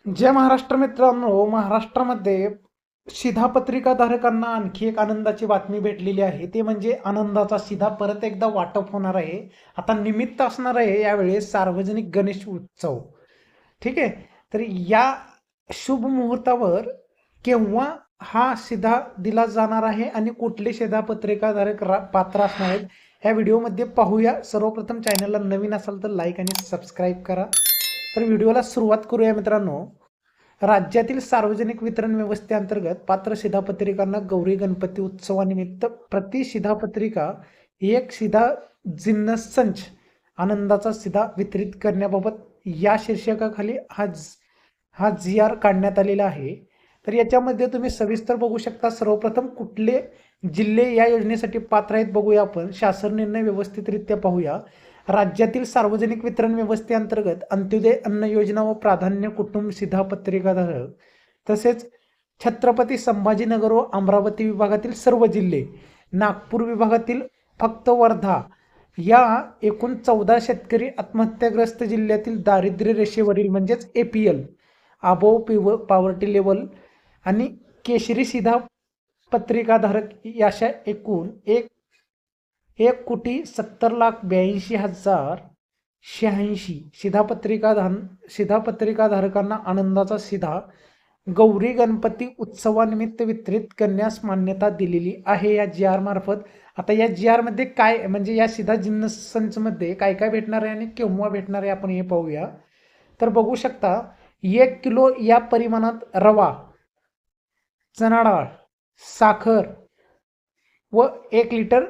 जय महाराष्ट्र मित्रांनो, महाराष्ट्रामध्ये शिधापत्रिकाधारकांना आणखी एक आनंदाची बातमी भेटलेली आहे. ते म्हणजे आनंदाचा शिधा परत एकदा वाटप होणार आहे. आता निमित्त असणार आहे यावेळेस सार्वजनिक गणेश उत्सव. ठीक आहे. तर या शुभ मुहूर्तावर केव्हा हा शिधा दिला जाणार आहे आणि कुठले शिधापत्रिकाधारक पात्र असणार आहेत ह्या व्हिडिओमध्ये पाहूया. सर्वप्रथम चॅनलला नवीन असाल तर लाईक आणि सबस्क्राईब करा. तर व्हिडिओला सुरुवात करूया मित्रांनो. राज्यातील सार्वजनिक वितरण व्यवस्थेअंतर्गत पात्र शिधापत्रिकांना गौरी गणपती उत्सवानिमित्त प्रति शिधापत्रिका एक शिधा जिन्नस संच आनंदाचा शिधा वितरित करण्याबाबत या शीर्षकाखाली हा जी आर काढण्यात आलेला आहे. तर याच्यामध्ये तुम्ही सविस्तर बघू शकता. सर्वप्रथम कुठले जिल्हे या योजनेसाठी पात्र आहेत बघूया आपण. शासन निर्णय व्यवस्थितरित्या पाहूया. राज्यातील सार्वजनिक वितरण व्यवस्थेअंतर्गत अंत्योदय अन्न योजना व प्राधान्य कुटुंब शिधापत्रिकाधारक तसेच छत्रपती संभाजीनगर व अमरावती विभागातील सर्व जिल्हे, नागपूर विभागातील फक्त वर्धा या एकूण 14 शेतकरी आत्महत्याग्रस्त जिल्ह्यातील दारिद्र्य रेषेवरील म्हणजेच APL अबोव पॉवर्टी लेवल आणि केशरी शिधा पत्रिकाधारक अशा एकूण 1,70,82,086 शिधापत्रिकाधारकांना आनंदाचा शिधा गौरी गणपती उत्सवानिमित्त वितरित करण्यास मान्यता दिलेली आहे या जी आर मार्फत. आता या जी आर मध्ये काय म्हणजे या शिधा जिन्नस संचमध्ये काय काय भेटणार आहे आणि केव्हा भेटणार आहे आपण हे पाहूया. तर बघू शकता 1 किलो या परिमाणात रवा, चणा डाळ, साखर व 1 लिटर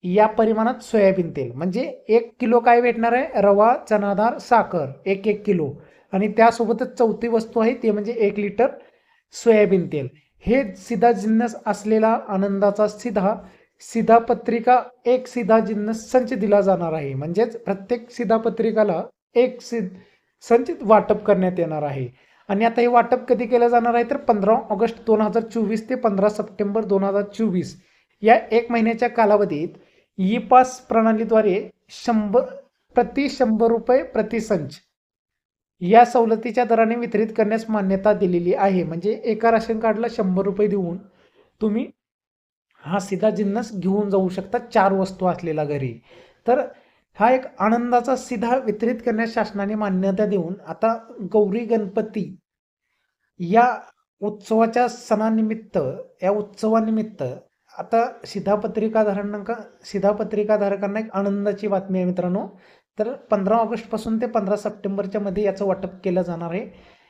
या परिमाणात सोयाबीन तेल. म्हणजे 1 किलो काय भेटणार आहे, रवा, चणा डाळ, साखर 1 किलो आणि त्यासोबतच चौथी वस्तू आहे ते म्हणजे 1 लिटर सोयाबीन तेल. हे शिधा जिन्नस असलेला आनंदाचा शिधापत्रिका एक शिधा जिन्नस संच दिला जाणार आहे. म्हणजेच प्रत्येक शिधापत्रिकाला एक संच वाटप करण्यात येणार आहे. आणि आता हे वाटप कधी केलं जाणार आहे तर 15 ऑगस्ट 2024 ते 15 सप्टेंबर 2024 या 1 महिन्याच्या कालावधीत ई पास प्रणालीद्वारे प्रति 100 रुपये प्रति संच या सवलतीच्या दराने वितरित करण्यास मान्यता दिलेली आहे. म्हणजे एका राशन कार्डला 100 रुपये देऊन तुम्ही हा शिधा जिन्नस घेऊन जाऊ शकता 4 वस्तू असलेला घरी. तर हा एक आनंदाचा शिधा वितरित करण्यास शासनाने मान्यता देऊन आता गौरी गणपती या उत्सवानिमित्त आता शिधापत्रिकाधारकांना एक आनंदाची बातमी आहे मित्रांनो. तर 15 ऑगस्टपासून ते 15 सप्टेंबरच्या मध्ये याचं वाटप केलं जाणार आहे.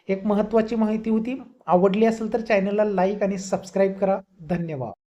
एक महत्त्वाची माहिती होती. आवडली असेल तर चॅनलला लाईक आणि सबस्क्राईब करा. धन्यवाद.